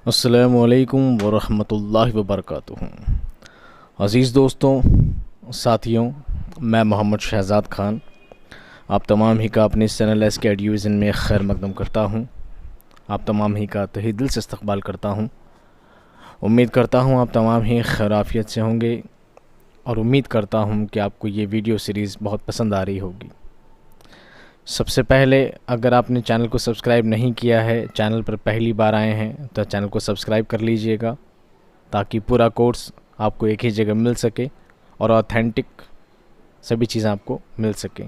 अस्सलामुअलैकुम वरहमतुल्लाहि वबरकातुहू। अज़ीज़ दोस्तों, साथियों, मैं मोहम्मद शहज़ाद ख़ान आप तमाम ही का अपने इस चैनल एसके एडुविज़न में खैर मकदम करता हूँ। आप तमाम ही का तहे दिल से इस्तक़बाल करता हूँ। उम्मीद करता हूँ आप तमाम ही खैर आफ़ियत से होंगे और उम्मीद करता हूँ कि आपको ये वीडियो सीरीज़ बहुत पसंद आ रही होगी। सबसे पहले, अगर आपने चैनल को सब्सक्राइब नहीं किया है, चैनल पर पहली बार आए हैं, तो चैनल को सब्सक्राइब कर लीजिएगा ताकि पूरा कोर्स आपको एक ही जगह मिल सके और ऑथेंटिक सभी चीज़ें आपको मिल सके।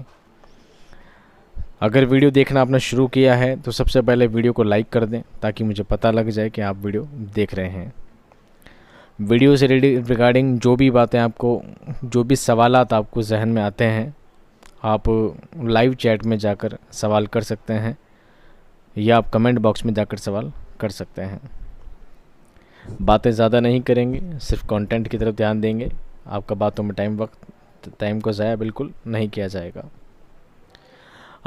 अगर वीडियो देखना आपने शुरू किया है तो सबसे पहले वीडियो को लाइक कर दें ताकि मुझे पता लग जाए कि आप वीडियो देख रहे हैं। वीडियो से रिगार्डिंग जो भी बातें आपको, जो भी सवालात आपको जहन में आते हैं, आप लाइव चैट में जाकर सवाल कर सकते हैं या आप कमेंट बॉक्स में जाकर सवाल कर सकते हैं। बातें ज़्यादा नहीं करेंगे, सिर्फ कंटेंट की तरफ ध्यान देंगे। आपका बातों में टाइम को ज़ाया बिल्कुल नहीं किया जाएगा।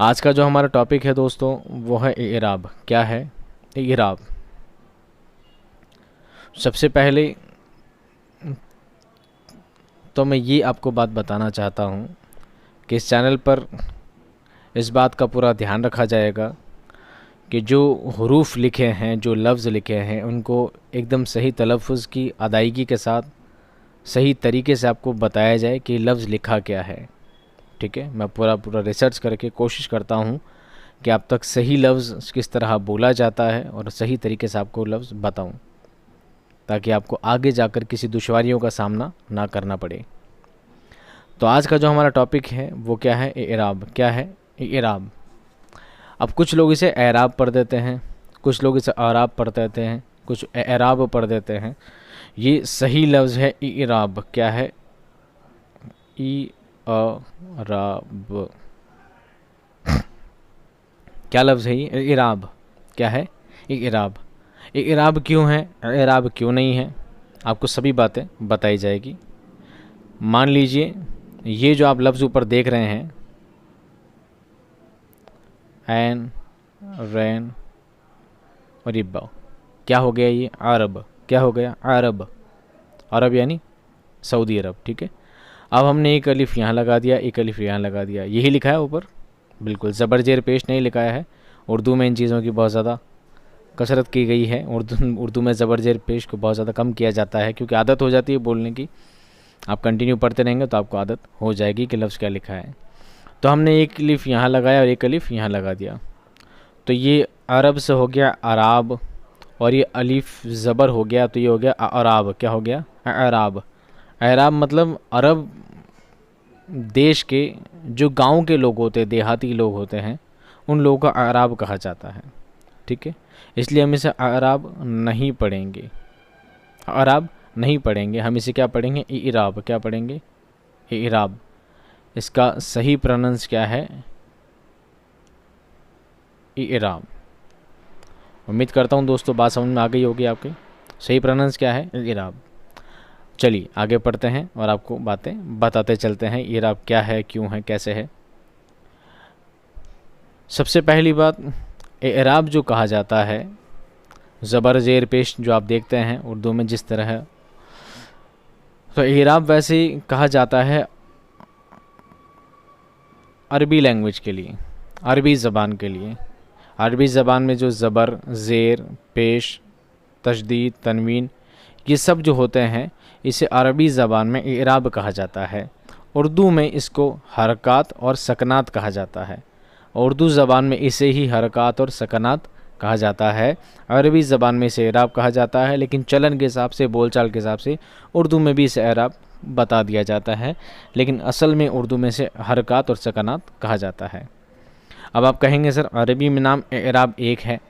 आज का जो हमारा टॉपिक है दोस्तों, वो है इराब। क्या है इराब? सबसे पहले तो मैं ये आपको बात बताना चाहता हूँ कि इस चैनल पर इस बात का पूरा ध्यान रखा जाएगा कि जो हरूफ लिखे हैं, जो लफ्ज़ लिखे हैं, उनको एकदम सही तलफ़्फ़ुज़ की अदायगी के साथ सही तरीके से आपको बताया जाए कि लफ्ज़ लिखा क्या है। ठीक है, मैं पूरा रिसर्च करके कोशिश करता हूँ कि आप तक सही लफ्ज़ किस तरह बोला जाता है और सही तरीके से आपको लफ्ज़ बताऊँ ताकि आपको आगे जाकर किसी दुश्वारियों का सामना ना करना पड़े। तो आज का जो हमारा टॉपिक है वो क्या है? इराब। क्या है इराब? अब कुछ लोग इसे एराब पढ़ देते हैं, कुछ लोग इसे आराब पढ़ देते हैं, कुछ एराब पढ़ देते हैं। ये सही लफ्ज़ है इराब। क्या है? इराब। क्या लफ्ज़ है ये? इराब। क्या है? इराब। इराब क्यों है, इराब क्यों नहीं है, आपको सभी बातें बताई जाएगी। मान लीजिए ये जो आप लफ्ज़ ऊपर देख रहे हैं, ऐन, रैन और इब्बा, क्या हो गया ये? अरब। क्या हो गया? अरब। अरब यानी सऊदी अरब। ठीक है, अब हमने एक अलिफ़ यहाँ लगा दिया, एक अलिफ़ यहाँ लगा दिया, यही लिखा है ऊपर। बिल्कुल ज़बर जेर पेश नहीं लिखाया है। उर्दू में इन चीज़ों की बहुत ज़्यादा कसरत की गई है। उर्दू में ज़बर जेर पेश को बहुत ज़्यादा कम किया जाता है क्योंकि आदत हो जाती है बोलने की। आप कंटिन्यू पढ़ते रहेंगे तो आपको आदत हो जाएगी कि लफ्ज़ क्या लिखा है। तो हमने एक अलिफ़ यहाँ लगाया और एक अलिफ़ यहाँ लगा दिया, तो ये अरब से हो गया अराब, और ये अलिफ़ ज़बर हो गया तो ये हो गया अराब। क्या हो गया? अराब। अराब मतलब अरब देश के जो गांव के लोग होते हैं, देहाती लोग होते हैं, उन लोगों का अराब कहा जाता है। ठीक है, इसलिए हम इसे अराब नहीं पढ़ेंगे, अराब नहीं पढ़ेंगे, हम इसे क्या पढ़ेंगे? इराब। क्या पढ़ेंगे? इराब। इसका सही प्रोनाउंस क्या है? इराब। उम्मीद करता हूँ दोस्तों बात समझ में आ गई होगी आपके। सही प्रोनाउंस क्या है? इराब। चलिए आगे पढ़ते हैं और आपको बातें बताते चलते हैं इराब क्या है, क्यों है, कैसे है। सबसे पहली बात, इराब जो कहा जाता है, ज़बर ज़ेर पेश जो आप देखते हैं उर्दू में जिस तरह है, तो इराब वैसे ही कहा जाता है अरबी लैंग्वेज के लिए, अरबी ज़बान के लिए। अरबी ज़बान में जो ज़बर, ज़ेर, पेश, तशदीद, तनवीन, ये सब जो होते हैं, इसे अरबी ज़बान में इराब कहा जाता है। उर्दू में इसको हरकत और सकनात कहा जाता है। उर्दू ज़बान में इसे ही हरकत और सकनात कहा जाता है। अरबी ज़बान में इसे इराब कहा जाता है, लेकिन चलन के हिसाब से, बोलचाल के हिसाब से उर्दू में भी इसे इराब बता दिया जाता है, लेकिन असल में उर्दू में से हरकत और सकनात कहा जाता है। अब आप कहेंगे सर अरबी में नाम इराब एक है,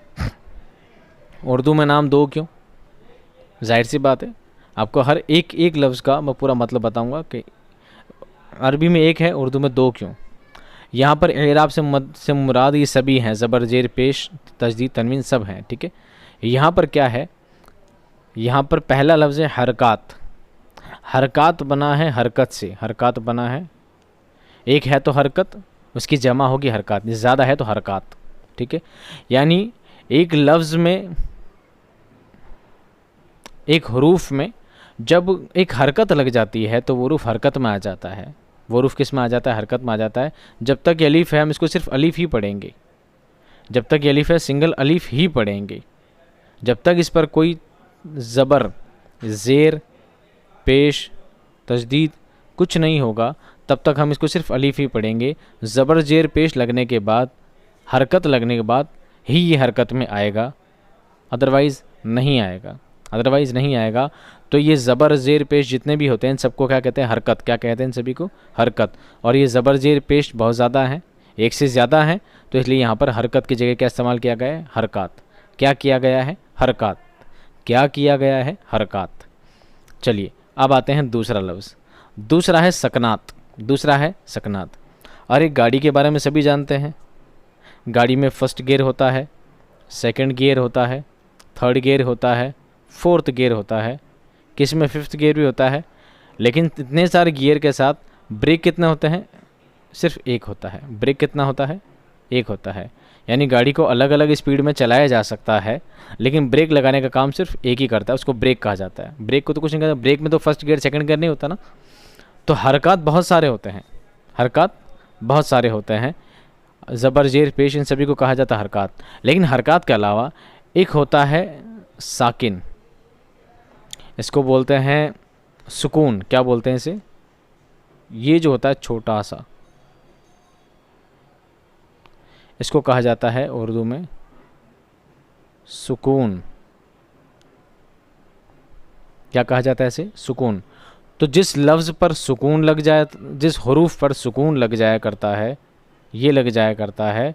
उर्दू में नाम दो क्यों? जाहिर सी बात है, आपको हर एक लफ्ज़ का मैं पूरा मतलब बताऊंगा कि अरबी में एक है, उर्दू में दो क्यों। यहाँ पर इराब से मुराद ये सभी हैं, ज़बर ज़ेर पेश, तजदीद, तनवीन सब हैं। ठीक है, यहाँ पर क्या है? यहाँ पर पहला लफ्ज़ है हरकत। हरकत बना है हरकत से, हरकत बना है, एक है तो हरकत, उसकी जमा होगी हरकत, ज़्यादा है तो हरकत। ठीक है, यानी एक लफ्ज़ में एक हरूफ में जब एक हरकत लग जाती है तो वो हरूफ हरकत में आ जाता है। वो हरूफ किस में आ जाता है? हरकत में आ जाता है। जब तक ये अलीफ है हम इसको सिर्फ अलीफ ही पढ़ेंगे, जब तक ये अलीफ है सिंगल अलीफ ही पढ़ेंगे। जब तक इस पर कोई ज़बर, ज़ेर, पेश, तजदीद कुछ नहीं होगा तब तक हम इसको सिर्फ अलीफ ही पढ़ेंगे। ज़बर, ज़ेर, पेश लगने के बाद, हरकत लगने के बाद ही ये हरकत में आएगा, अदरवाइज़ नहीं आएगा, अदरवाइज़ नहीं आएगा। तो ये ज़बर, ज़ेर, पेश जितने भी होते हैं इन सबको क्या कहते हैं? हरकत। क्या कहते हैं इन सभी को? हरकत। और ये ज़बर, ज़ेर, पेश बहुत ज़्यादा हैं, एक से ज़्यादा हैं, तो इसलिए यहाँ पर हरकत की जगह क्या इस्तेमाल किया गया है? हरकत। क्या किया गया है? हरकत। क्या किया गया है? हरकत। चलिए अब आते हैं दूसरा लफ्ज़। दूसरा है सकनात। दूसरा है सकनात। और एक गाड़ी के बारे में सभी जानते हैं, गाड़ी में फर्स्ट गियर होता है, सेकंड गियर होता है, थर्ड गियर होता है, फोर्थ गियर होता है, किस में फिफ्थ गियर भी होता है। लेकिन इतने सारे गियर के साथ ब्रेक कितने होते हैं? सिर्फ एक होता है। ब्रेक कितना होता है? एक होता है। यानी गाड़ी को अलग अलग स्पीड में चलाया जा सकता है लेकिन ब्रेक लगाने का काम सिर्फ एक ही करता है, उसको ब्रेक कहा जाता है। ब्रेक को तो कुछ नहीं कहता, ब्रेक में तो फर्स्ट गियर सेकंड गियर नहीं होता ना। तो हरकत बहुत सारे होते हैं, हरकत बहुत सारे होते हैं। ज़बर, ज़ेर, पेश इन सभी को कहा जाता है हरकत। लेकिन हरकत के अलावा एक होता है साकिन, इसको बोलते हैं सुकून। क्या बोलते हैं इसे? ये जो होता है छोटा सा, इसको कहा जाता है उर्दू में सुकून। क्या कहा जाता है इसे? सुकून। तो जिस लफ्ज़ पर सुकून लग जाए, जिस हरूफ पर सुकून लग जाया करता है, ये लग जाया करता है,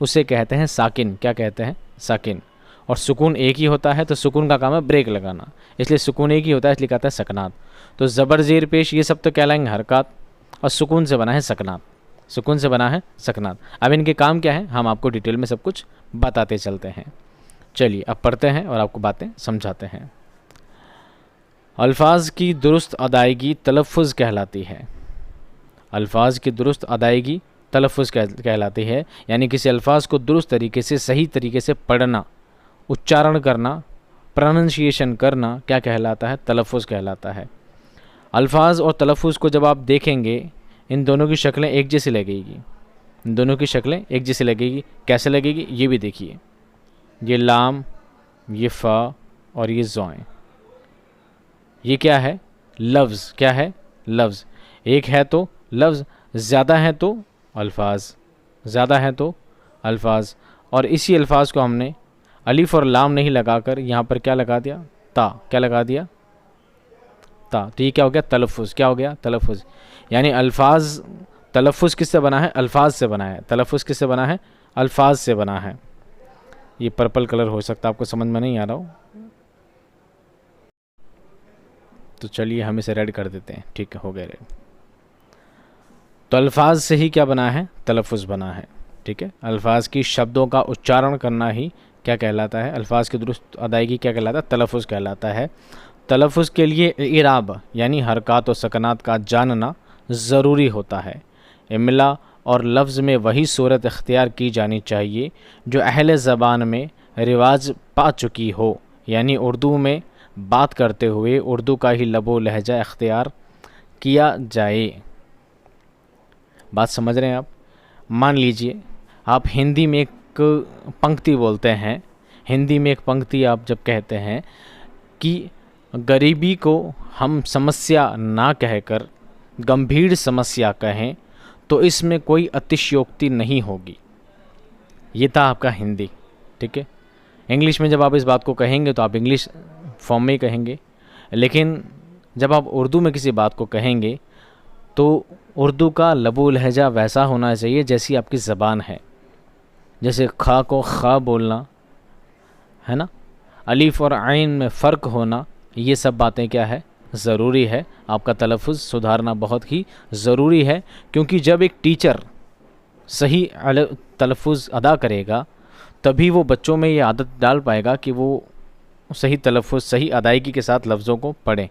उसे कहते हैं साकिन। क्या कहते हैं? साकिन। और सुकून एक ही होता है तो सुकून का काम है ब्रेक लगाना, इसलिए सुकून एक ही होता है, इसलिए कहता है सकनात। तो ज़बर, ज़ेर, पेश ये सब तो कहलाएंगे हरकत, और सुकून से बना है सकनात। सुकून से बना है सकनात। अब इनके काम क्या है हम आपको डिटेल में सब कुछ बताते चलते हैं। चलिए अब पढ़ते हैं और आपको बातें समझाते हैं। अल्फाज की दुरुस्त अदायगी तलफ़ुज़ कहलाती है। अल्फाज की दुरुस्त अदायगी तलफ़ुज़ कहलाती है। यानी किसी अल्फाज को दुरुस्त तरीके से, सही तरीके से पढ़ना, उच्चारण करना, प्रोनंसिएशन करना क्या कहलाता है? तलफ़ुज़ कहलाता है। अल्फाज और तलफ़ुज़ को जब आप देखेंगे इन दोनों की शक्लें एक जैसी लगेगी, इन दोनों की शक्लें एक जैसी लगेगी। कैसे लगेगी ये भी देखिए। ये लाम, ये फ़ा और ये ज़ॉय, ये क्या है? लफ्ज़। क्या है? लफ्ज़। एक है तो लफ्ज़, ज़्यादा है तो अल्फाज, ज़्यादा है तो अल्फाज। और इसी अल्फाज को हमने अलिफ और लाम नहीं लगाकर यहाँ पर क्या लगा दिया? ता। क्या लगा दिया? ता। तो ये क्या हो गया? तलफ़ुज़। क्या हो गया? तलफ़ुज़। यानी अल्फाज, तलफ़ुज़ किससे बना है? अल्फाज से बना है। तलफ़ुज़ किससे बना है? अल्फाज से बना है। ये पर्पल कलर हो सकता है आपको समझ में नहीं आ रहा हो, तो चलिए हम इसे रेड कर देते हैं। ठीक है, हो गया रेड। तो अल्फाज से ही क्या बना है? तलफ़ुज़ बना है। ठीक है, अल्फाज की शब्दों का उच्चारण करना ही क्या कहलाता है? अल्फाज की दुरुस्त अदायगी क्या कहलाता है? तलफ़ुज़ कहलाता है। तलफ़ुज़ के लिए इराब यानी हरकत और सकनात का जानना ज़रूरी होता है। इमला और लफ्ज़ में वही सूरत इख्तियार की जानी चाहिए जो अहले ज़बान में रिवाज पा चुकी हो। यानी उर्दू में बात करते हुए उर्दू का ही लबो लहजा इख्तियार किया जाए। बात समझ रहे हैं आप? मान लीजिए आप हिंदी में एक पंक्ति बोलते हैं, हिंदी में एक पंक्ति आप जब कहते हैं कि गरीबी को हम समस्या ना कहकर गंभीर समस्या कहें तो इसमें कोई अतिशयोक्ति नहीं होगी। ये था आपका हिंदी। ठीक है, इंग्लिश में जब आप इस बात को कहेंगे तो आप इंग्लिश फॉर्म में ही कहेंगे, लेकिन जब आप उर्दू में किसी बात को कहेंगे तो उर्दू का लबो लहजा वैसा होना चाहिए जैसी आपकी ज़बान है। जैसे खा को खा बोलना है ना, अलीफ और आइन में फ़र्क होना, ये सब बातें क्या है? ज़रूरी है। आपका तलफ़ुज़ सुधारना बहुत ही ज़रूरी है, क्योंकि जब एक टीचर सही तलफ़ुज़ अदा करेगा तभी वो बच्चों में ये आदत डाल पाएगा कि वो सही तलफ़ुज़, सही अदायगी के साथ लफ्ज़ों को पढ़ें।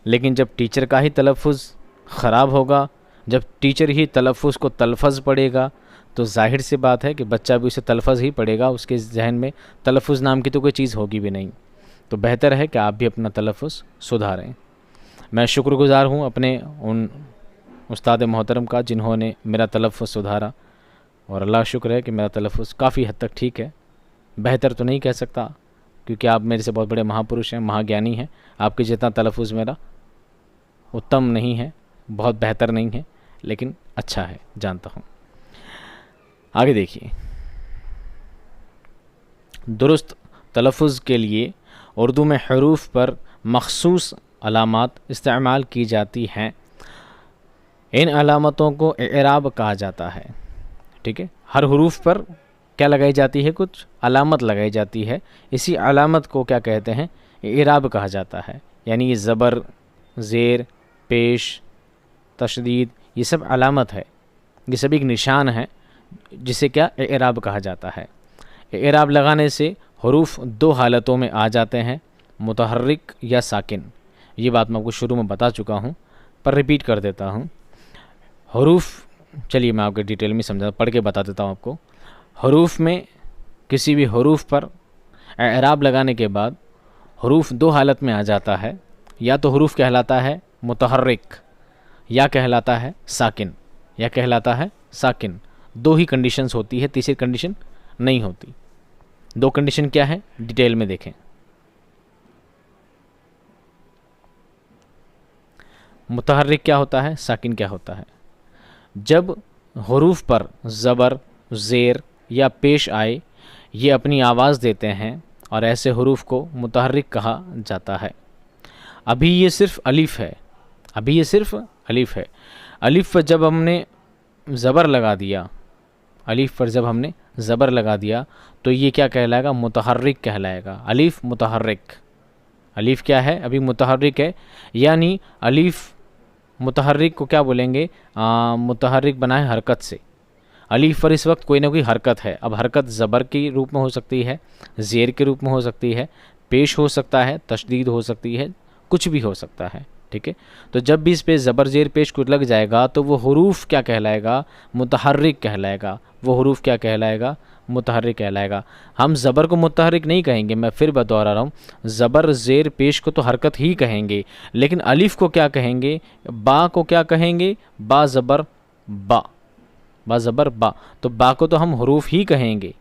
लेकिन जब टीचर का ही तलफ़ुज़ ख़राब होगा, जब टीचर ही तलफ़ुज़ को तलफ़ज़ पढ़ेगा, तो जाहिर सी बात है कि बच्चा भी उसे तलफ़ज़ ही पढ़ेगा, उसके जहन में तलफ़ुज़ नाम की तो कोई चीज़ होगी भी नहीं। तो बेहतर है कि आप भी अपना तलफ़ुज़ सुधारें। मैं शुक्रगुज़ार हूँ अपने उन उस्ताद मोहतरम का जिन्होंने मेरा तलफ़ुज़ सुधारा, और अल्लाह शुक्र है कि मेरा तलफ़ुज़ काफ़ी हद तक ठीक है। बेहतर तो नहीं कह सकता क्योंकि आप मेरे से बहुत बड़े महापुरुष हैं, महाज्ञानी हैं। आपके जितना तलफ़ुज़ मेरा उत्तम नहीं है, बहुत बेहतर नहीं है, लेकिन अच्छा है, जानता हूँ। आगे देखिए, दुरुस्त तलफ़ुज़ के लिए उर्दू में हरूफ पर मख़सूस अलामात इस्तेमाल की जाती हैं। इन अलामतों को एराब कहा जाता है। ठीक है, हर हरूफ पर क्या लगाई जाती है, कुछ अलामत लगाई जाती है। इसी अलामत को क्या कहते हैं, एराब कहा जाता है। यानी ये ज़बर, ज़ेर, पेश, तशदीद, ये सब अलामत है, ये सब एक निशान है जिसे क्या एराब कहा जाता है। एराब लगाने से हरूफ दो हालतों में आ जाते हैं, मुतहर्रिक या साकिन। ये बात मैं आपको शुरू में बता चुका हूँ, पर रिपीट कर देता हूँ। हरूफ, चलिए मैं आपको डिटेल में समझा पढ़ के बता देता हूँ आपको। हरूफ में किसी भी हरूफ पर एराब लगाने के बाद हरूफ दो हालत में आ जाता है, या तो हरूफ कहलाता है मुतहर्रिक, या कहलाता है साकिन, या कहलाता है साकिन। दो ही कंडीशंस होती है, तीसरी कंडीशन नहीं होती। दो कंडीशन क्या है, डिटेल में देखें। मुतहर्रिक क्या होता है, साकिन क्या होता है। जब हरूफ पर ज़बर, ज़ेर या पेश आए, ये अपनी आवाज़ देते हैं और ऐसे हरूफ को मुतहर्रिक कहा जाता है। अभी ये सिर्फ अलिफ है, अभी ये सिर्फ अलिफ है। अलिफ पर जब हमने ज़बर लगा दिया, अलिफ पर जब हमने ज़बर लगा दिया तो ये क्या कहलाएगा, मुतहर्रिक कहलाएगा। अलिफ मुतहर्रिक, अलिफ क्या है, अभी मुतहर्रिक है। यानी अलिफ मुतहर्रिक को क्या बोलेंगे, मुतहर्रिक बना है हरकत से। अलिफ पर इस वक्त कोई ना कोई हरकत है। अब हरकत ज़बर के रूप में हो सकती है, ज़ेर के रूप में हो सकती है, पेश हो सकता है, तशदीद हो सकती है, कुछ भी हो सकता है। ठीक है, तो जब भी इस पे ज़बर, ज़ेर, पेश कुछ लग जाएगा तो वो हरूफ क्या कहलाएगा, मुतहर्रिक कहलाएगा। वो हरूफ क्या कहलाएगा, मुतहर्रिक कहलाएगा। हम ज़बर को मुतहर्रिक नहीं कहेंगे, मैं फिर दोहरा रहा हूँ, ज़बर, ज़ेर, पेश को तो हरकत ही कहेंगे, लेकिन अलिफ को क्या कहेंगे, बा को क्या कहेंगे, बा ज़बर बा, बा ज़बर बा। तो बा को तो हम हरूफ ही कहेंगे,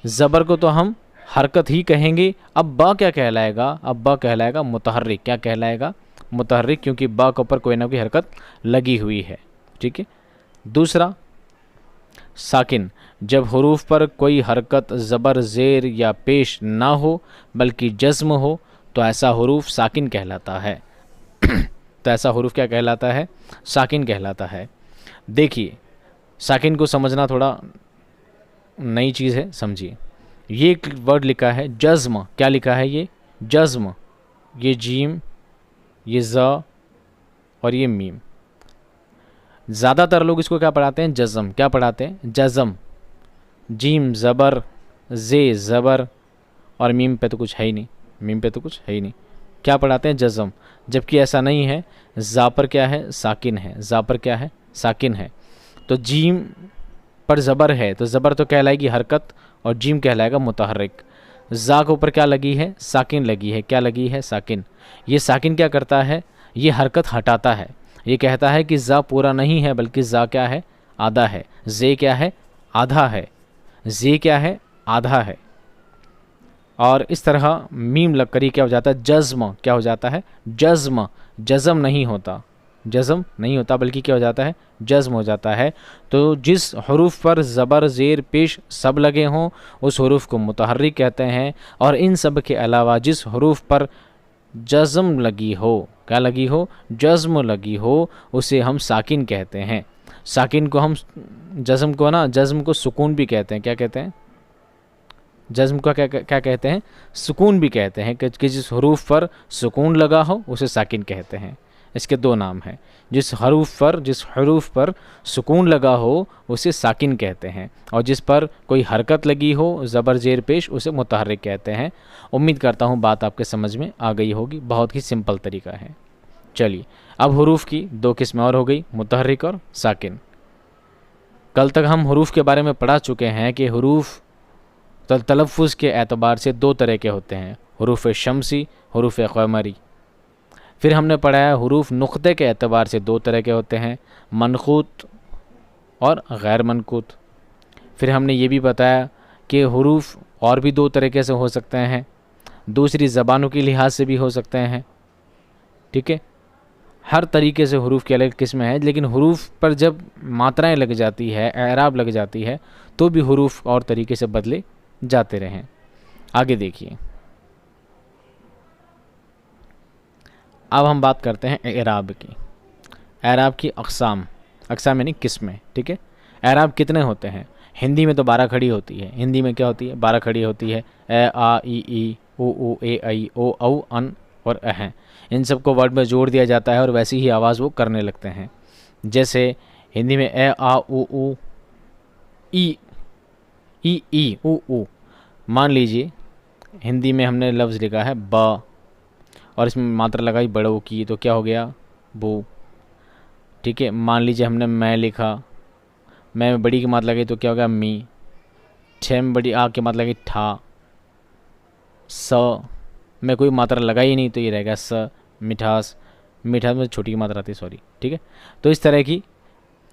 ज़बर को तो हम हरकत ही कहेंगे। अब बा क्या कहलाएगा, अब बा कहलाएगा मुतहर्रिक। क्या कहलाएगा, मुतहर्रिक, क्योंकि बा के ऊपर कोई ना कोई हरकत लगी हुई है। ठीक है, दूसरा साकिन, जब हरूफ पर कोई हरकत ज़बर, ज़ेर या पेश ना हो बल्कि जज़्म हो तो ऐसा हरूफ साकिन कहलाता है। तो ऐसा हरूफ क्या कहलाता है, साकिन कहलाता है। देखिए, साकिन को समझना थोड़ा नई चीज़ है, समझिए। ये एक वर्ड लिखा है जज़्म, क्या लिखा है, ये जज़्म, ये जीम, ये ज़ और ये मीम। ज़्यादातर लोग इसको क्या पढ़ाते हैं, जज़म। क्या पढ़ाते हैं, जज़म। जीम ज़बर, ज़े ज़बर और मीम पे तो कुछ है ही नहीं, मीम पे तो कुछ है ही नहीं, क्या पढ़ाते हैं, जज़म। जबकि ऐसा नहीं है, ज़ा पर क्या है, साकिन है, ज़ा पर क्या है, साकिन है। तो जीम पर ज़बर है तो ज़बर तो कहलाएगी हरकत और जीम कहलाएगा मुतहर्रिक। ज़ा के ऊपर क्या लगी है, साकिन लगी है। क्या लगी है, साकिन। ये साकिन क्या करता है, ये हरकत हटाता है। ये कहता है कि ज़ा पूरा नहीं है बल्कि ज़ा क्या है, आधा है। ज़े क्या है, आधा है। ज़े क्या है, आधा है। और इस तरह मीम लग कर क्या हो जाता है, जज़्म। क्या हो जाता है, जज़्म। जज़म नहीं होता, जज़म नहीं होता बल्कि क्या हो जाता है, जज़्म हो जाता है। तो जिस हरूफ पर ज़बर, ज़ेर, पेश सब लगे हों उस हरूफ को मुतहर्रिक कहते हैं। और इन सब के अलावा जिस हरूफ पर जज़्म लगी हो, क्या लगी हो, जज़्म लगी हो, उसे हम साकिन कहते हैं। साकिन को हम, जज़्म को ना, जज़्म को सुकून भी कहते हैं। क्या कहते हैं, जज़्म को क्या कहते हैं, सुकून भी कहते हैं। कि जिस हरूफ पर सुकून लगा हो उसे साकिन कहते हैं। इसके दो नाम हैं, जिस हरूफ पर सुकून लगा हो उसे साकिन कहते हैं, और जिस पर कोई हरकत लगी हो, ज़बर, ज़ेर, पेश, उसे मुतहर्रिक कहते हैं। उम्मीद करता हूँ बात आपके समझ में आ गई होगी, बहुत ही सिंपल तरीका है। चलिए, अब हरूफ की दो किस्में और हो गई, मुतहर्रिक और साकिन। कल तक हम हरूफ के बारे में पढ़ा चुके हैं कि हरूफ तो तलफ़ुज़ के एतबार से दो तरह के होते हैं, हरूफ शमसी, हरूफ क़मरी। फिर हमने पढ़ा है हरूफ नुक़्ते के एतबार से दो तरह के होते हैं, मनक़ूत और गैर मनक़ूत। फिर हमने ये भी बताया कि हरूफ और भी दो तरीके से हो सकते हैं, दूसरी ज़बानों के लिहाज से भी हो सकते हैं। ठीक है, हर तरीके से हरूफ की अलग किस्में हैं, लेकिन हरूफ पर जब मात्राएं लग जाती है, एराब लग जाती है, तो भी हरूफ और तरीके से बदले जाते रहें। आगे देखिए, अब हम बात करते हैं एराब की। एराब की अक़साम यानी किस्में। ठीक है, एराब कितने होते हैं? हिंदी में तो 12 खड़ी होती है। हिंदी में क्या होती है? 12 खड़ी होती है। ए आ ई उ ए ऐ ओ औ अन और अह। इन सबको वर्ड में जोड़ दिया जाता है और वैसी ही आवाज़ वो करने लगते हैं। जैसे हिंदी में ए आ उ ई उ। मान लीजिए हिंदी में हमने लफ्ज़ लिखा है ब और इसमें मात्रा लगाई बड़ों की, तो क्या हो गया? बू। ठीक है, मान लीजिए हमने मैं लिखा, मैं में बड़ी की मात्रा लगी तो क्या होगा? मी। छः में बड़ी आ की मात्रा लगी ठा। स में कोई मात्रा लगाई नहीं तो ये रहेगा स। मिठास, मिठास में छोटी की मात्रा आती है, सॉरी। ठीक है, तो इस तरह की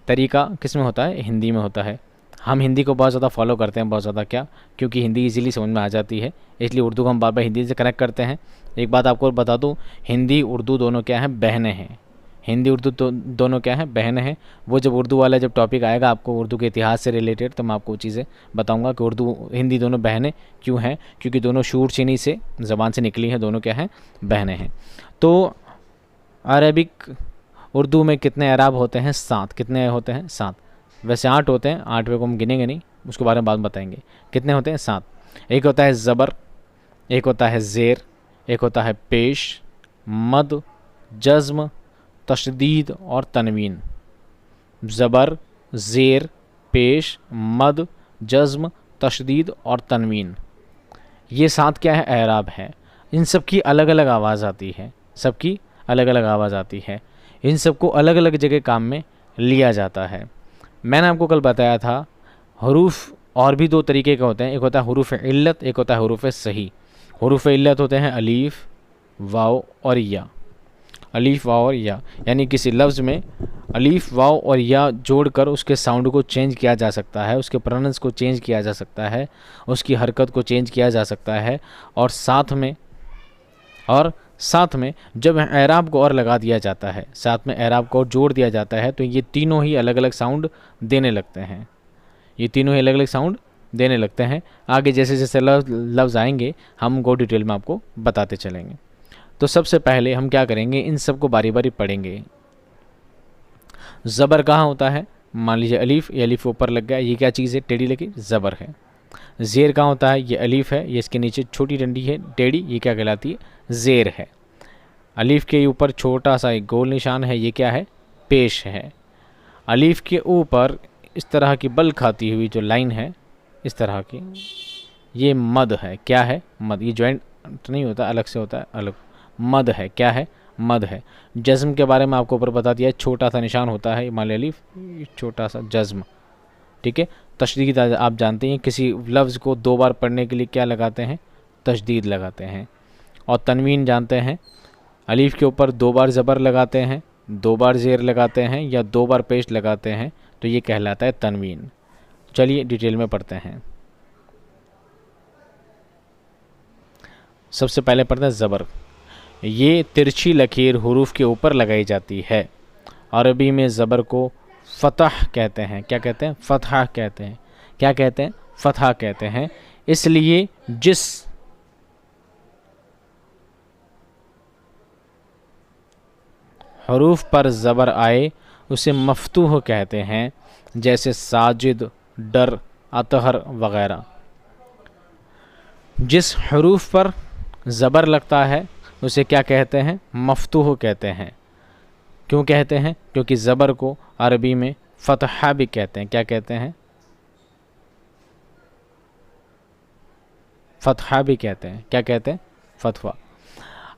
तरीका किस में होता है? हिंदी में होता है। हम हिंदी को बहुत ज़्यादा फॉलो करते हैं, बहुत ज़्यादा। क्या? क्योंकि हिंदी इजीली समझ में आ जाती है, इसलिए उर्दू को हम बार बार हिंदी से कनेक्ट करते हैं। एक बात आपको बता दूँ, हिंदी उर्दू दोनों क्या हैं? बहनें हैं। हिंदी उर्दू तो दोनों क्या हैं? बहनें हैं। वो जब उर्दू वाला जब टॉपिक आएगा आपको उर्दू के इतिहास से रिलेटेड, तो मैं आपको चीज़ें बताऊंगा कि उर्दू हिंदी दोनों बहनें क्यों हैं, क्योंकि दोनों शूर चीनी से ज़बान से निकली हैं, दोनों क्या हैं? बहनें हैं। तो अरबिक उर्दू में कितने एराब होते हैं? 7। कितने होते हैं? 7। वैसे 8 होते हैं, 8वें को हम गिनेंगे नहीं, उसके बारे में बाद में बताएंगे। कितने होते हैं? 7। एक होता है ज़बर, एक होता है ज़ेर, एक होता है पेश, मद, जज़्म, तशदीद और तनवीन। ज़बर, ज़ेर, पेश, मद, जज़्म, तशदीद और तनवीन, ये 7 क्या है? एराब है। इन सब की अलग अलग आवाज़ आती है, सबकी अलग अलग आवाज़ आती है। इन सबको अलग अलग जगह काम में लिया जाता है। मैंने आपको कल बताया था हरूफ और भी दो तरीके के होते हैं, एक होता है हरूफ इल्लत, एक होता है हरूफ सही। हरूफ इल्लत होते हैं अलीफ, वाव और या। अलीफ, वाव और या, यानी किसी लफ्ज़ में अलीफ, वाव और या जोड़कर उसके साउंड को चेंज किया जा सकता है, उसके प्रोनाउंस को चेंज किया जा सकता है, उसकी हरकत को चेंज किया जा सकता है। और साथ में जब एराब को और लगा दिया जाता है, साथ में एराब को और जोड़ दिया जाता है, तो ये तीनों ही अलग अलग साउंड देने लगते हैं। ये तीनों ही अलग अलग साउंड देने लगते हैं। आगे जैसे जैसे लफ्ज़ आएंगे हम उनको डिटेल में आपको बताते चलेंगे। तो सबसे पहले हम क्या करेंगे, इन सब को बारी बारी पढ़ेंगे। ज़बर कहाँ होता है? मान लीजिए अलीफ, ये अलीफ ऊपर लग गया, ये क्या चीज़ है? टेढ़ी लगी, ज़बर है। ज़ेर कहाँ होता है? ये अलीफ है, ये इसके नीचे छोटी डंडी है टेढ़ी, ये क्या कहलाती है? ज़ेर है। अलीफ के ऊपर छोटा सा एक गोल निशान है, ये क्या है? पेश है। अलीफ के ऊपर इस तरह की बल खाती हुई जो लाइन है, इस तरह की, ये मद है। क्या है? मद। ये जॉइंट नहीं होता, अलग से होता है, अलग। मद है। क्या है? मद है। जज़्म के बारे में आपको ऊपर बता दिया, छोटा सा निशान होता है, मान अलीफ, छोटा सा जज़्म। ठीक है। तशदीद आप जानते हैं, किसी लफ्ज़ को 2 बार पढ़ने के लिए क्या लगाते हैं? तशदीद लगाते हैं। और तनवीन जानते हैं, अलीफ के ऊपर 2 बार ज़बर लगाते हैं, 2 बार ज़ेर लगाते हैं या 2 बार पेश लगाते हैं, तो ये कहलाता है तनवीन। चलिए डिटेल में पढ़ते हैं। सबसे पहले पढ़ते हैं ज़बर। ये तिरछी लकीर हुरूफ के ऊपर लगाई जाती है। अरबी में ज़बर को फ़तह कहते हैं। क्या कहते हैं? फ़तह कहते हैं। क्या कहते हैं? फ़तह कहते हैं। इसलिए जिस हुरूफ पर ज़बर आए उसे मफ़तूह कहते हैं, जैसे साजिद, डर, अतहर वग़ैरह। जिस हुरूफ पर ज़बर लगता है उसे क्या कहते हैं? मफ़तूह कहते हैं। क्यों कहते हैं? क्योंकि ज़बर को अरबी में फ़तहा भी कहते हैं। क्या कहते हैं? फ़तहा भी कहते हैं। क्या कहते हैं? फ़तवा।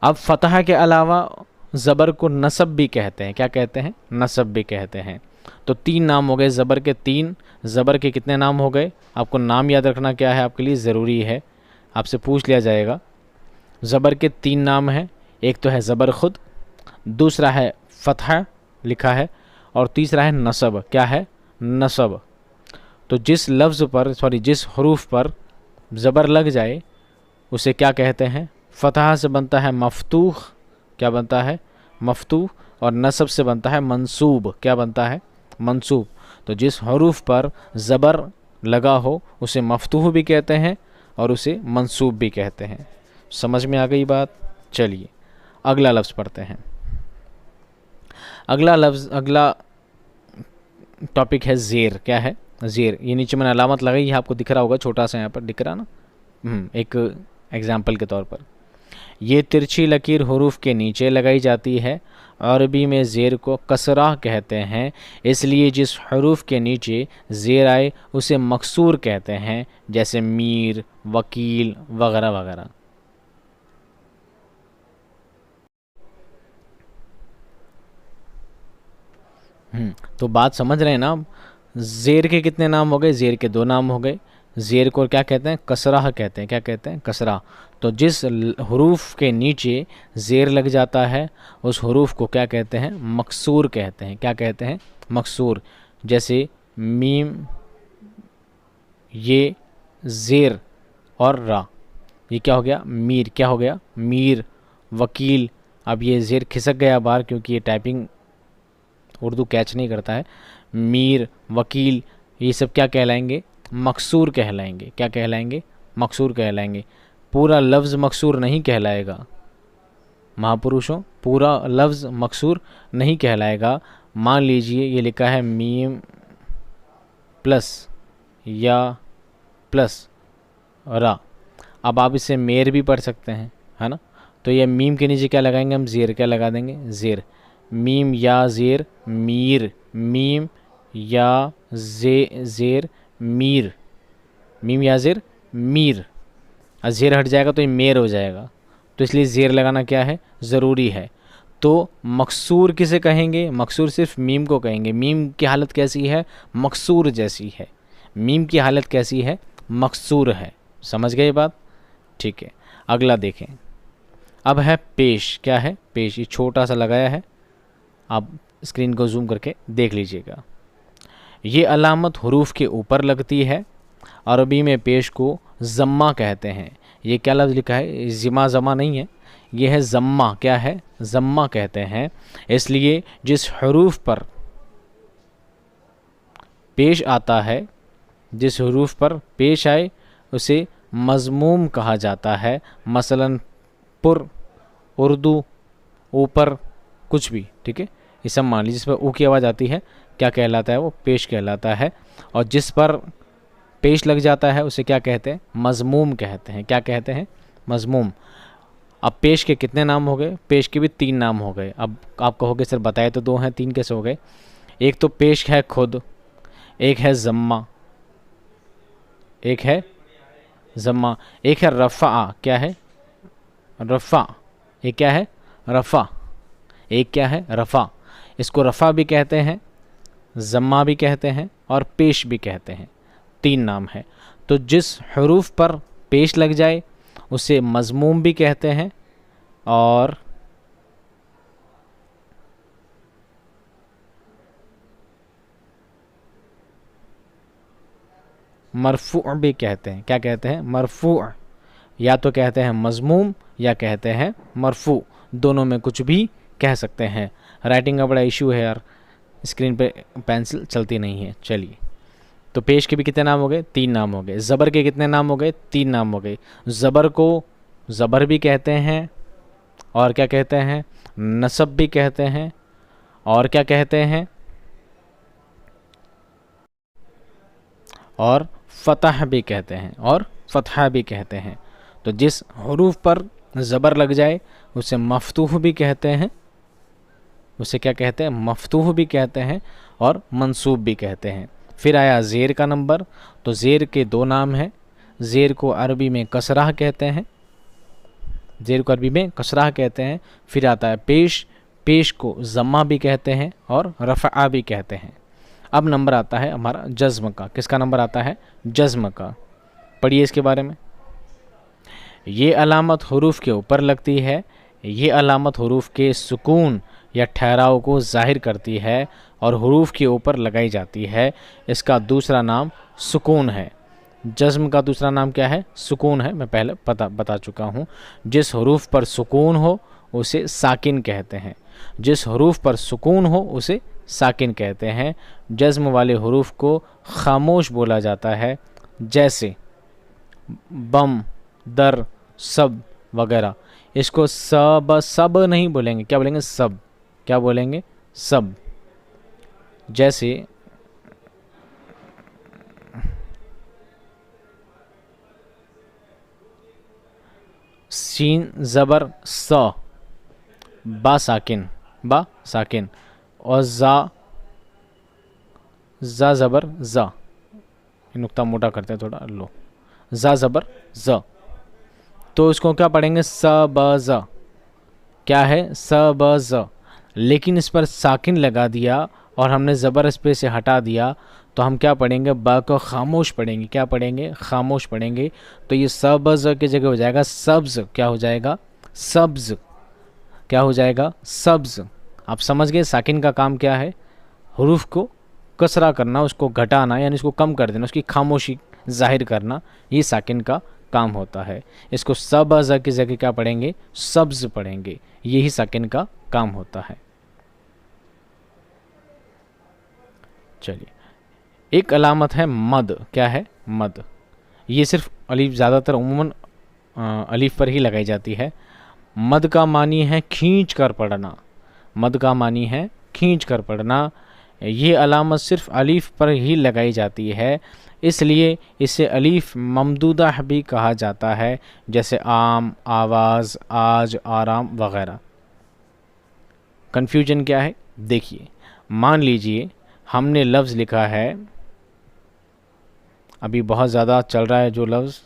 अब फ़तहा के अलावा ज़बर को नसब भी कहते हैं। क्या कहते हैं? नसब भी कहते हैं। तो 3 नाम हो गए ज़बर के, 3 ज़बर के कितने नाम हो गए? आपको नाम याद रखना क्या है आपके लिए ज़रूरी है, आपसे पूछ लिया जाएगा। ज़बर के 3 नाम हैं, एक तो है ज़बर ख़ुद, दूसरा है फ़तह लिखा है, और तीसरा है नसब। क्या है? नसब। तो जिस लफ्ज़ पर जिस हरूफ पर ज़बर लग जाए उसे क्या कहते हैं? फ़तह से बनता है मफ़तूह, क्या बनता है? मफ़तूह। और नसब से बनता है मंसूब, क्या बनता है? मंसूब। तो जिस हरूफ पर ज़बर लगा हो उसे मफ़तूह भी कहते हैं और उसे मंसूब भी कहते हैं। समझ में आ गई बात? चलिए अगला लफ्ज़ पढ़ते हैं। अगला टॉपिक है ज़ेर। क्या है? ज़ेर। ये नीचे मैंने अलामत लगाई है, आपको दिख रहा होगा, छोटा सा यहाँ पर दिख रहा ना, एक एग्जाम्पल के तौर पर। ये तिरछी लकीर हरूफ के नीचे लगाई जाती है। अरबी में ज़ेर को कसरा कहते हैं, इसलिए जिस हरूफ के नीचे ज़ेर आए उसे मकसूर कहते हैं, जैसे मीर, वकील वगैरह वगैरह। तो बात समझ रहे हैं ना आप? ज़ेर के कितने नाम हो गए? ज़ेर के 2 नाम हो गए। ज़ेर को क्या कहते हैं? कसरा कहते हैं। क्या कहते हैं? कसरा। तो जिस हरूफ के नीचे ज़ेर लग जाता है उस हरूफ को क्या कहते हैं? मकसूर कहते हैं। क्या कहते हैं? मकसूर। जैसे मीम, ये, ज़ेर और रा। ये क्या हो गया? मीर। क्या हो गया? मीर। वकील। अब ये ज़ेर खिसक गया बाहर क्योंकि ये टाइपिंग उर्दू कैच नहीं करता है। मीर, वकील, ये सब क्या कहलाएंगे? मकसूर कहलाएंगे। क्या कहलाएंगे? मकसूर कहलाएंगे। पूरा लफ्ज़ मकसूर नहीं कहलाएगा महापुरुषों, पूरा लफ्ज़ मकसूर नहीं कहलाएगा। मान लीजिए ये लिखा है मीम प्लस या प्लस रा। अब आप इसे मेर भी पढ़ सकते हैं, है ना? तो ये मीम के नीचे क्या लगाएंगे हम? ज़ेर। क्या लगा देंगे? ज़ेर। मीम या ज़ेर मीर, मीम या ज़ेर मीर, मीम या ज़ेर मीर। और ज़ेर हट जाएगा तो ये मेर हो जाएगा, तो इसलिए ज़ेर लगाना क्या है? ज़रूरी है। तो मकसूर किसे कहेंगे? मकसूर सिर्फ मीम को कहेंगे। मीम की हालत कैसी है? मकसूर जैसी है। मीम की हालत कैसी है? मकसूर है। समझ गए बात? ठीक है, अगला देखें। अब है पेश। क्या है? पेश। ये छोटा सा लगाया है, आप स्क्रीन को जूम करके देख लीजिएगा। ये अलामत हरूफ के ऊपर लगती है। अरबी में पेश को ज़म्मा कहते हैं। ये क्या लफ्ज़ लिखा है? ज़िमा ज़मा नहीं है, ये है ज़म्मा। क्या है? ज़म्मा कहते हैं, इसलिए जिस हरूफ पर पेश आता है, जिस हरूफ पर पेश आए उसे मज़मूम कहा जाता है। मसलन पुर, उर्दू, ऊपर, कुछ भी, ठीक है? ये सब मान लीजिए जिस पर ऊ की आवाज़ आती है क्या कहलाता है? वो पेश कहलाता है। और जिस पर पेश लग जाता है उसे क्या कहते हैं? मज़मूम कहते हैं। क्या कहते हैं? मज़मूम। अब पेश के कितने नाम हो गए? पेश के भी 3 नाम हो गए। अब आप कहोगे सर बताए तो 2 हैं, 3 कैसे हो गए? एक तो पेश है खुद, एक है ज़म्मा, एक है ज़म्मा, एक है रफ़ा। क्या है? रफ़ा। एक क्या है? रफ़ा। एक क्या है? रफ़ा। इसको रफ़ा भी कहते हैं, ज़म्मा भी कहते हैं और पेश भी कहते हैं। 3 नाम है। तो जिस हरूफ पर पेश लग जाए उसे मज़मूम भी कहते हैं और मरफ़ू भी कहते हैं। क्या कहते हैं? मरफ़ू। या तो कहते हैं मज़मूम या कहते हैं मरफ़ू, दोनों में कुछ भी कह सकते हैं। राइटिंग का बड़ा इशू है यार, स्क्रीन पे पेंसिल चलती नहीं है। चलिए, तो पेश के भी कितने नाम हो गए? 3 नाम हो गए। ज़बर के कितने नाम हो गए? 3 नाम हो गए। ज़बर को ज़बर भी कहते हैं और क्या कहते हैं? नसब भी कहते हैं और क्या कहते हैं? और फ़तह भी कहते हैं, और फ़तह भी कहते हैं। तो जिस हरूफ पर ज़बर लग जाए उसे मफ़तूह भी कहते हैं, उसे क्या कहते हैं? मफ़तूह भी कहते हैं और मंसूब भी कहते हैं। फिर आया ज़ेर का नंबर। तो ज़ेर के 2 नाम हैं। ज़ेर को अरबी में कसरा कहते हैं, ज़ेर को अरबी में कसरा कहते हैं। फिर आता है पेश। पेश को ज़म्मा भी कहते हैं और रफ़ा भी कहते हैं। अब नंबर आता है हमारा जज्म का। किसका नंबर आता है? जज्म का। पढ़िए इसके बारे में। ये अलामत हुरूफ के ऊपर लगती है। ये अलामत हुरूफ के सुकून या ठहराव को जाहिर करती है और हुरूफ के ऊपर लगाई जाती है। इसका दूसरा नाम सुकून है। जज्म का दूसरा नाम क्या है? सुकून है। मैं पहले बता चुका हूँ। जिस हुरूफ पर सुकून हो उसे साकिन कहते हैं। जिस हुरूफ पर सुकून हो उसे साकिन कहते हैं। जज्म वाले हुरूफ को खामोश बोला जाता है, जैसे बम, दर, सब वगैरह। इसको सब नहीं बोलेंगे। क्या बोलेंगे? सब। क्या बोलेंगे? सब। जैसे सीन ज़बर स, बा साकिन, बा साकिन। और जा ज़बर ज़ा, नुक्ता मोटा करते हैं थोड़ा, लो, जा ज़बर ज़। तो इसको क्या पढ़ेंगे? स ब ज़। क्या है? स ब ज़। लेकिन इस पर साकिन लगा दिया और हमने ज़बर इस पे से हटा दिया, तो हम क्या पढ़ेंगे? ब को खामोश पढ़ेंगे। क्या पढ़ेंगे? खामोश पढ़ेंगे। तो ये स ब ज़ की जगह हो जाएगा सब्ज़। क्या हो जाएगा? सब्ज़। क्या हो जाएगा? सब्ज़। आप समझ गए साकिन का काम क्या है? हुरूफ को कसरा करना, उसको घटाना, यानी उसको कम कर देना, उसकी खामोशी जाहिर करना, ये साकिन का काम होता है। इसको सब ज़ की जगह क्या पढ़ेंगे? सब्ज़ पढ़ेंगे। यही साकिन का काम होता है। चलिए, एक अलामत है मद। क्या है? मद। ये सिर्फ अलीफ, ज़्यादातर उम्मन अलीफ पर ही लगाई जाती है। मद का मानी है खींच कर पढ़ना। मद का मानी है खींच कर पढ़ना। ये अलामत सिर्फ अलीफ पर ही लगाई जाती है, इसलिए इसे अलीफ ममदूदा भी कहा जाता है, जैसे आम, आवाज़, आज, आराम वगैरह। कन्फ्यूजन क्या है? देखिए, मान लीजिए हमने लफ्ज़ लिखा है, अभी बहुत ज़्यादा चल रहा है जो लफ्ज़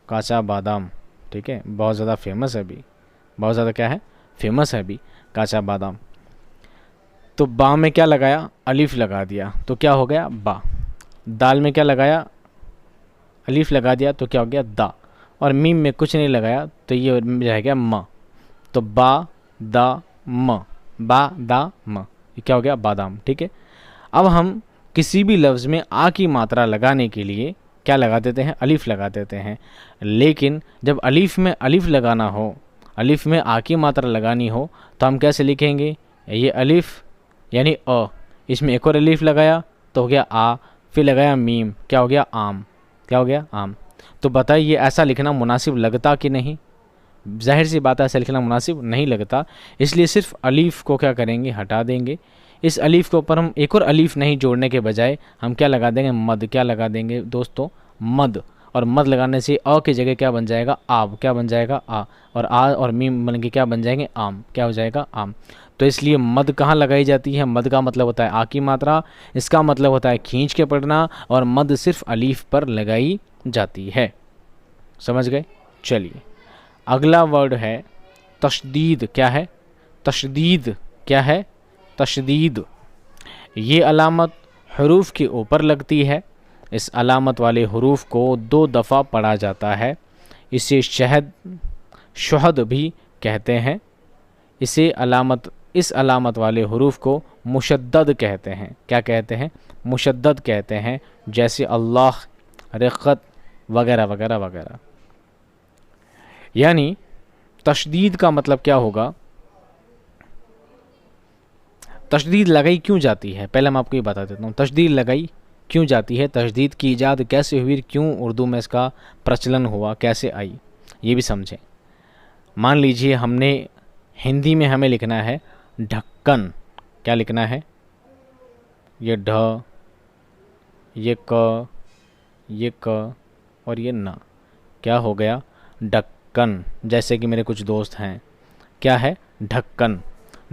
काचा बादाम, ठीक है, बहुत ज़्यादा फेमस है अभी, बहुत ज़्यादा क्या है? फेमस है अभी काचा बादाम। तो बा में क्या लगाया? अलीफ लगा दिया, तो क्या हो गया? बा। दाल में क्या लगाया? अलीफ लगा दिया, तो क्या हो गया? दा। और मीम में कुछ नहीं लगाया, तो ये रह गया म। तो बा दा म, बा दा म, ये क्या हो गया? बादाम। ठीक है। अब हम किसी भी लफ्ज़ में आ की मात्रा लगाने के लिए क्या लगा देते हैं? अलीफ लगा देते हैं। लेकिन जब अलीफ में अलीफ लगाना हो, अलीफ में आ की मात्रा लगानी हो, तो हम कैसे लिखेंगे? ये अलीफ यानी अ, इसमें एक और अलीफ लगाया तो हो गया आ, फिर लगाया मीम, क्या हो गया? आम। क्या हो गया? आम। तो बताइए ऐसा लिखना मुनासिब लगता कि नहीं? जाहिर सी बात है, ऐसा लिखना मुनासिब नहीं लगता। इसलिए सिर्फ अलीफ को क्या करेंगे? हटा देंगे। इस अलीफ के ऊपर हम एक और अलीफ नहीं जोड़ने के बजाय हम क्या लगा देंगे? मद। क्या लगा देंगे दोस्तों? मद। और मद लगाने से अ की जगह क्या बन जाएगा? आब। क्या बन जाएगा? आ। और आ और मीम बन के क्या बन जाएंगे? आम। क्या हो जाएगा? आम। तो इसलिए मद कहाँ लगाई जाती है? मद का मतलब होता है आ की मात्रा, इसका मतलब होता है खींच के पढ़ना, और मद सिर्फ अलीफ पर लगाई जाती है। समझ गए? चलिए, अगला वर्ड है तशदीद। क्या है? तशदीद। क्या है? तशदीद। ये अलामत हरूफ के ऊपर लगती है। इस अलामत वाले हरूफ को 2 दफ़ा पढ़ा जाता है। इसे शहद भी कहते हैं। इस अलामत वाले हरूफ को मुशद्दद कहते हैं। क्या कहते हैं? मुशद्दद कहते हैं, जैसे अल्लाह, रिक़त वगैरह वगैरह वगैरह। यानी तशदीद का मतलब क्या होगा? तशदीद लगाई क्यों जाती है? पहले मैं आपको ये बता देता हूँ, तशदीद लगाई क्यों जाती है, तशदीद की ईजाद कैसे हुई, क्यों उर्दू में इसका प्रचलन हुआ, कैसे आई, ये भी समझें। मान लीजिए हमने हिंदी में हमें लिखना है ढक्कन। क्या लिखना है? ये ढ, ये क, ये क और ये न। क्या हो गया? ढक्कन। जैसे कि मेरे कुछ दोस्त हैं, क्या है? ढक्कन।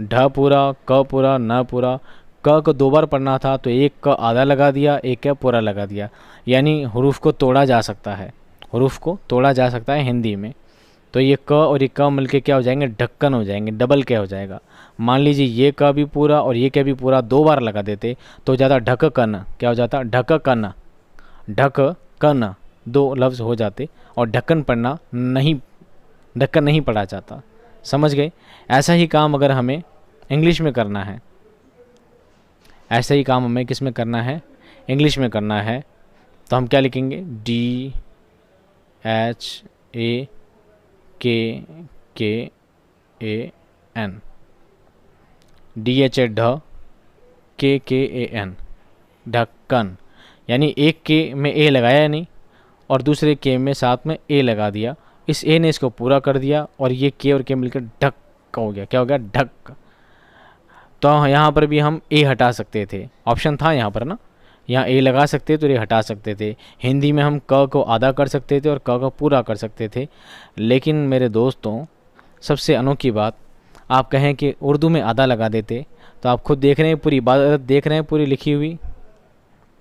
ढ पूरा, क पूरा, न पूरा। क को 2 बार पढ़ना था तो एक क आधा लगा दिया, एक क्या पूरा लगा दिया। यानी हुरूफ को तोड़ा जा सकता है, हुरूफ को तोड़ा जा सकता है हिंदी में। तो ये क और ये क मिलके क्या हो जाएंगे? ढक्कन हो जाएंगे। डबल क्या हो जाएगा? मान लीजिए ये का भी पूरा और ये का भी पूरा 2 बार लगा देते तो हो जाता ढक्कन। क्या हो जाता? ढक्कन। ढक्कन 2 लफ्ज़ हो जाते और ढक्कन पढ़ना नहीं, ढक्कन नहीं पढ़ा जाता। समझ गए? ऐसा ही काम अगर हमें इंग्लिश में करना है, ऐसा ही काम हमें किस में करना है? इंग्लिश में करना है। तो हम क्या लिखेंगे? DHAKKAN, DHAKKAN, ढक्कन। यानी एक के में ए लगाया नहीं और दूसरे के में साथ में ए लगा दिया, इस ए ने इसको पूरा कर दिया और ये के और के मिलकर ढक हो गया। क्या हो गया? ढक। तो यहाँ पर भी हम ए हटा सकते थे, ऑप्शन था यहाँ पर ना, यहाँ ए लगा सकते तो ये हटा सकते थे। हिंदी में हम क को आधा कर सकते थे और क को पूरा कर सकते थे। लेकिन मेरे दोस्तों, सबसे अनोखी बात, आप कहें कि उर्दू में आधा लगा देते तो आप खुद देख रहे हैं, पूरी इबारत देख रहे हैं, पूरी लिखी हुई,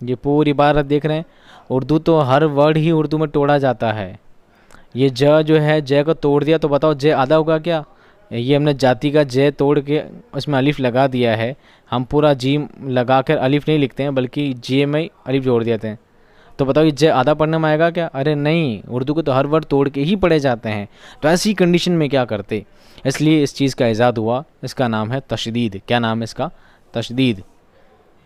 ये पूरी इबारत देख रहे हैं। उर्दू तो हर वर्ड ही उर्दू में तोड़ा जाता है। ये ज जो है, ज को तोड़ दिया तो बताओ ज आधा होगा क्या? ये हमने जाति का ज तोड़ के उसमें अलिफ लगा दिया है। हम पूरा जीम लगा कर अलिफ नहीं लिखते हैं, बल्कि जे में अलिफ जोड़ देते हैं। तो बताओ ये ज आधा पढ़ने में आएगा क्या? अरे नहीं, उर्दू को तो हर वर्ड तोड़ के ही पढ़े जाते हैं। तो ऐसी कंडीशन में क्या करते? इसलिए इस चीज़ का इजाद हुआ, इसका नाम है तशदीद। क्या नाम है इसका? तशदीद।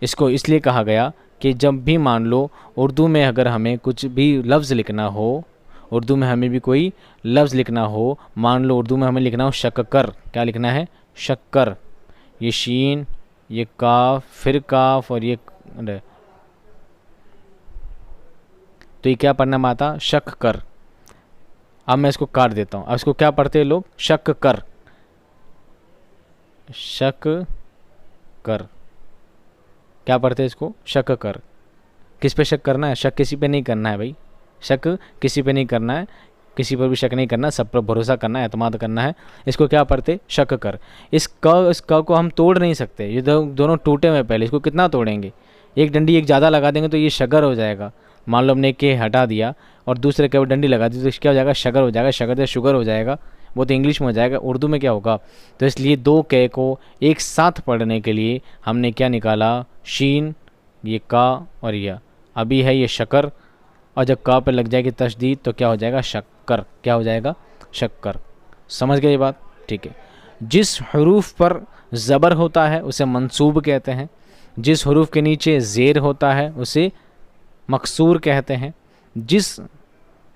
इसको इसलिए कहा गया कि जब भी मान लो उर्दू में अगर हमें कुछ भी लफ्ज़ लिखना हो, उर्दू में हमें भी कोई लफ्ज़ लिखना हो, मान लो उर्दू में हमें लिखना हो शक्कर। क्या लिखना है? शक्कर। ये शीन, ये काफ, फिर काफ और ये तो ये क्या पढ़ना में आता? शक कर। अब मैं इसको काट देता हूँ। अब इसको क्या पढ़ते हैं लोग? शक कर। शक कर। क्या पढ़ते हैं इसको? शक कर। किस पे शक करना है? शक किसी पे नहीं करना है भाई, शक किसी पे नहीं करना है, किसी पर भी शक नहीं करना, सब पर भरोसा करना है, एतमाद करना है। इसको क्या पढ़ते? शक कर। इस क को हम तोड़ नहीं सकते, ये दोनों टूटे हुए। पहले इसको कितना तोड़ेंगे? एक डंडी एक ज़्यादा लगा देंगे तो ये शगर हो जाएगा। मान लो हमने के हटा दिया और दूसरे के ऊपर डंडी लगा दी तो क्या हो जाएगा? शगर हो जाएगा। शगर से शुगर हो जाएगा, वो तो इंग्लिश में हो जाएगा, उर्दू में क्या होगा? तो इसलिए 2 के को एक साथ पढ़ने के लिए हमने क्या निकाला? शीन, ये का और यह। अभी है ये शकर, और जब का पे लग जाएगी तशदीद तो क्या हो जाएगा? शक्कर। क्या हो जाएगा? शक्कर। समझ गए ये बात? ठीक है। जिस हरूफ पर ज़बर होता है उसे मंसूब कहते हैं, जिस हरूफ के नीचे ज़ेर होता है उसे मकसूर कहते हैं, जिस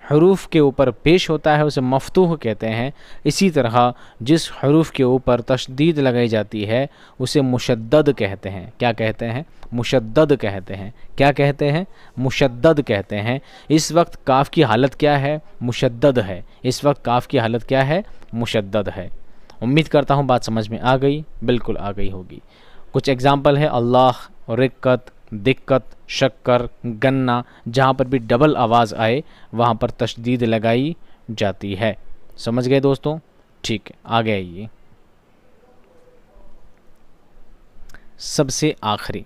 हरूफ के ऊपर पेश होता है उसे मफ्तूह कहते हैं। इसी तरह जिस हरूफ के ऊपर तशदीद लगाई जाती है उसे मुशद्दद कहते हैं। क्या कहते हैं? मुशद्दद कहते हैं। क्या कहते हैं? मुशद्दद कहते हैं। इस वक्त काफ की हालत क्या है? मुशद्दद है। इस वक्त काफ की हालत क्या है? मुशद्दद है। उम्मीद करता हूँ बात समझ में आ गई। बिल्कुल आ गई होगी। कुछ एग्जाम्पल है अल्लाह, रिक्कत, दिक्कत, शक्कर, गन्ना। जहाँ पर भी डबल आवाज़ आए वहाँ पर तशदीद लगाई जाती है। समझ गए दोस्तों? ठीक है, आगे आइए। सबसे आखिरी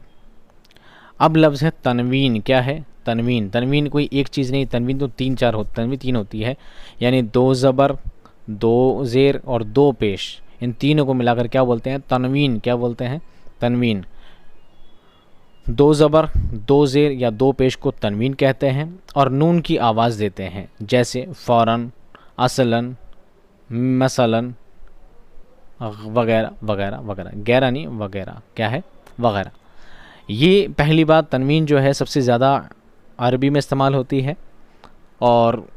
अब लफ्ज़ है तनवीन। क्या है? तनवीन। तनवीन कोई एक चीज़ नहीं, तनवीन तो 3-4 होती, तनवीन 3 होती है। यानी 2 ज़बर, 2 ज़ेर और 2 पेश, इन तीनों को मिलाकर क्या बोलते हैं? तनवीन। क्या बोलते हैं? तनवीन। 2 ज़बर, 2 ज़ेर या 2 पेश को तनवीन कहते हैं और नून की आवाज़ देते हैं, जैसे फ़ौरन, असलन, मसलन वगैरह वगैरह वगैरह। गैरा नहीं, वगैरह। क्या है? वगैरह। ये पहली बात, तनवीन जो है सबसे ज़्यादा अरबी में इस्तेमाल होती है और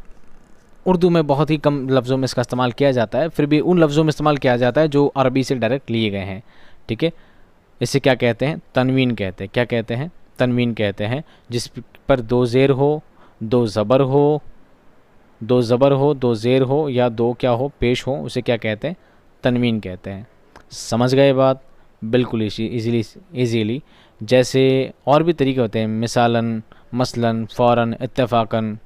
उर्दू में बहुत ही कम लफ्ज़ों में इसका इस्तेमाल किया जाता है। फिर भी उन लफ्ज़ों में इस्तेमाल किया जाता है जो अरबी से डायरेक्ट लिए गए हैं। ठीक है, इसे क्या कहते हैं? तनवीन कहते हैं। क्या कहते हैं? तनवीन कहते हैं। जिस पर 2 ज़ेर हो, 2 ज़बर हो, 2 ज़बर हो, 2 ज़ेर हो या 2 क्या हो? पेश हो, उसे क्या कहते हैं? तनवीन कहते हैं। समझ गए बात? बिल्कुल इजीली। जैसे और भी तरीके होते हैं, मिसालन, मसलन, फ़ौरन, इत्तेफ़ाकन,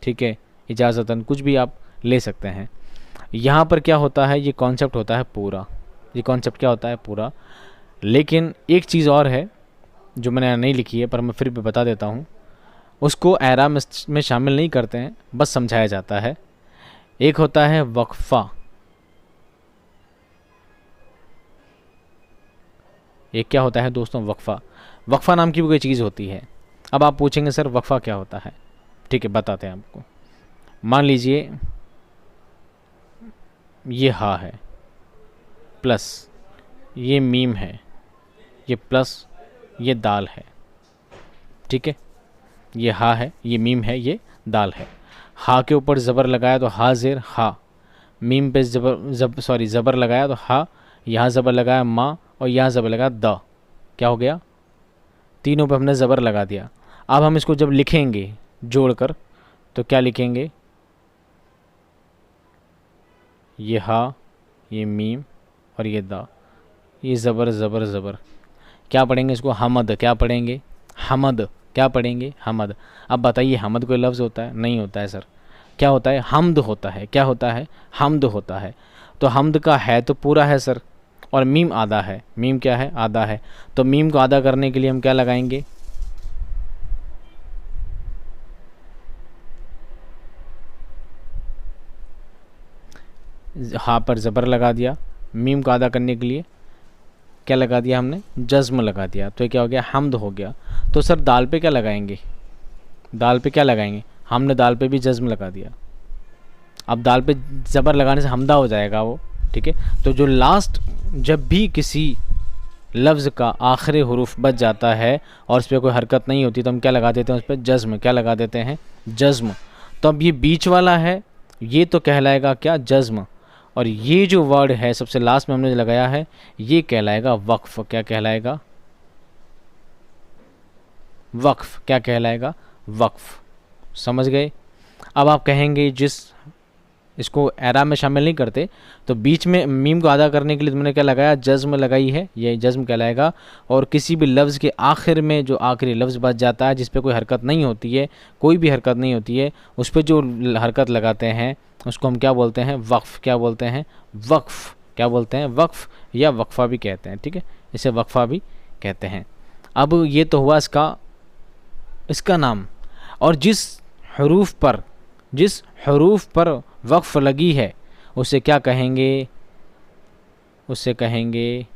ठीक है, इजाज़तन, कुछ भी आप ले सकते हैं। यहाँ पर क्या होता है? ये कॉन्सेप्ट होता है पूरा। ये कॉन्सेप्ट क्या होता है? पूरा। लेकिन एक चीज़ और है जो मैंने नहीं लिखी है पर मैं फिर भी बता देता हूँ, उसको एराब में शामिल नहीं करते हैं, बस समझाया जाता है। एक होता है वक्फ़ा। एक क्या होता है दोस्तों, वक्फ़ा। वक्फ़ा नाम की भी कोई चीज़ होती है। अब आप पूछेंगे सर वक्फ़ा क्या होता है, ठीक है बताते हैं आपको। मान लीजिए ये हा है प्लस ये मीम है, ये प्लस ये दाल है, ठीक है। ये हा है, ये मीम है, ये दाल है। हा के ऊपर ज़बर लगाया तो हा ज़ेर हा, मीम पे ज़बर लगाया तो हा, यहाँ ज़बर लगाया माँ, और यहाँ ज़बर लगाया द। क्या हो गया, तीनों पे हमने ज़बर लगा दिया। अब हम इसको जब लिखेंगे जोड़कर तो क्या लिखेंगे, ये हा, ये मीम और ये दा, ये ज़बर ज़बर ज़बर। क्या पढ़ेंगे इसको, हमद। क्या पढ़ेंगे, हमद। क्या पढ़ेंगे, हमद। अब बताइए हमद कोई लफ्ज़ होता है, नहीं होता है सर। क्या होता है, हमद होता है। क्या होता है, हमद होता है। तो हमद का है तो पूरा है सर, और मीम आधा है। मीम क्या है, आधा है। तो मीम को आधा करने के लिए हम क्या लगाएंगे, हा पर ज़बर लगा दिया। मीम को आधा करने के लिए क्या लगा दिया हमने, जज़्म लगा दिया। तो ये क्या हो गया, हमद हो गया। तो सर दाल पे क्या लगाएंगे, दाल पे क्या लगाएंगे, हमने दाल पे भी जज़्म लगा दिया। अब दाल पे ज़बर लगाने से हमदा हो जाएगा वो, ठीक है। तो जो लास्ट, जब भी किसी लफ्ज़ का आखिरी हुरूफ बच जाता है और उस पर कोई हरकत नहीं होती तो हम क्या लगा देते हैं, उस पर जज़्म। क्या लगा देते हैं, जज़्म। तो अब ये बीच वाला है, ये तो कहलाएगा क्या, जज़्म। और ये जो वर्ड है सबसे लास्ट में हमने लगाया है, ये कहलाएगा वक्फ़। क्या कहलाएगा, वक्फ़। क्या कहलाएगा, वक्फ़। समझ गए। अब आप कहेंगे जिस इसको एरा में शामिल नहीं करते तो बीच में मीम को आधा करने के लिए तुमने क्या लगाया, जज़्म लगाई है, ये जज़्म कहलाएगा। और किसी भी लफ्ज़ के आखिर में जो आखिरी लफ्ज़ बच जाता है जिस पे कोई हरकत नहीं होती है, कोई भी हरकत नहीं होती है, उस पर जो हरकत लगाते हैं उसको हम क्या बोलते हैं, वक्फ़। क्या बोलते हैं, वक्फ़। क्या बोलते हैं, वक्फ़ या वक्फ़ा भी कहते हैं, ठीक है, इसे वक्फ़ा भी कहते हैं। अब ये तो हुआ इसका नाम। और जिस हरूफ पर वक्फ़ लगी है उसे क्या कहेंगे, उसे कहेंगे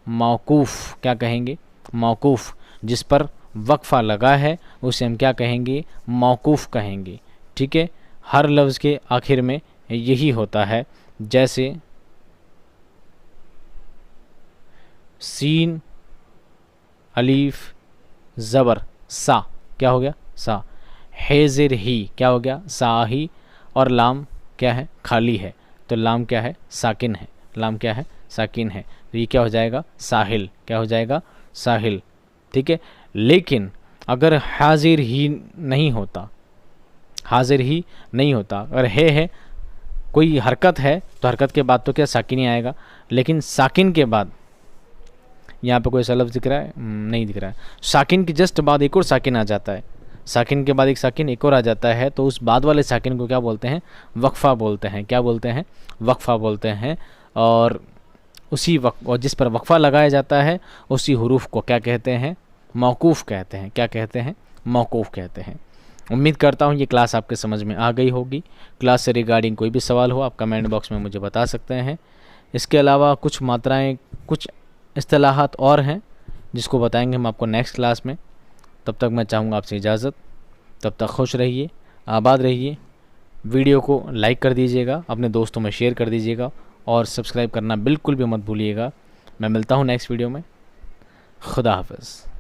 मौकूफ़। क्या कहेंगे, मौकूफ़। जिस पर वक्फ़ा लगा है उसे हम क्या कहेंगे, मौकूफ़ कहेंगे, ठीक है। हर लफ्ज़ के आखिर में यही होता है। जैसे सीन अलीफ ज़बर सा, क्या हो गया, सा। हेज़िर ही, क्या हो गया, सा ही। और लाम क्या है, खाली है, तो लाम क्या है, साकिन है। लाम क्या है, साकिन है। तो ये क्या हो जाएगा, साहिल। क्या हो जाएगा, साहिल, ठीक है। लेकिन अगर हाजिर ही नहीं होता, हाजिर ही नहीं होता, अगर है कोई हरकत है तो हरकत के बाद तो क्या, साकिन ही आएगा। लेकिन साकिन के बाद यहाँ पे कोई ऐसा लफ्ज़ दिख रहा है, नहीं दिख रहा है। साकिन के जस्ट बाद एक और साकिन आ जाता है, साकिन के बाद एक साकिन एक और आ जाता है, तो उस बाद वाले साकिन को क्या बोलते हैं, वक्फ़ा बोलते हैं। क्या बोलते हैं, वक्फ़ा बोलते हैं। और उसी और जिस पर वक्फ़ा लगाया जाता है उसी हुरूफ को क्या कहते हैं, मौकूफ़ कहते हैं। क्या कहते हैं, मौकूफ़ कहते हैं। उम्मीद करता हूँ ये क्लास आपके समझ में आ गई होगी। क्लास से रिगार्डिंग कोई भी सवाल हो आप कमेंट बॉक्स में मुझे बता सकते हैं। इसके अलावा कुछ मात्राएँ, कुछ इस्तिलाहात और हैं जिसको बताएंगे हम आपको नेक्स्ट क्लास में। तब तक मैं चाहूँगा आपसे इजाज़त। तब तक खुश रहिए, आबाद रहिए। वीडियो को लाइक कर दीजिएगा, अपने दोस्तों में शेयर कर दीजिएगा और सब्सक्राइब करना बिल्कुल भी मत भूलिएगा। मैं मिलता हूँ नेक्स्ट वीडियो में। खुदा हाफ़िज़।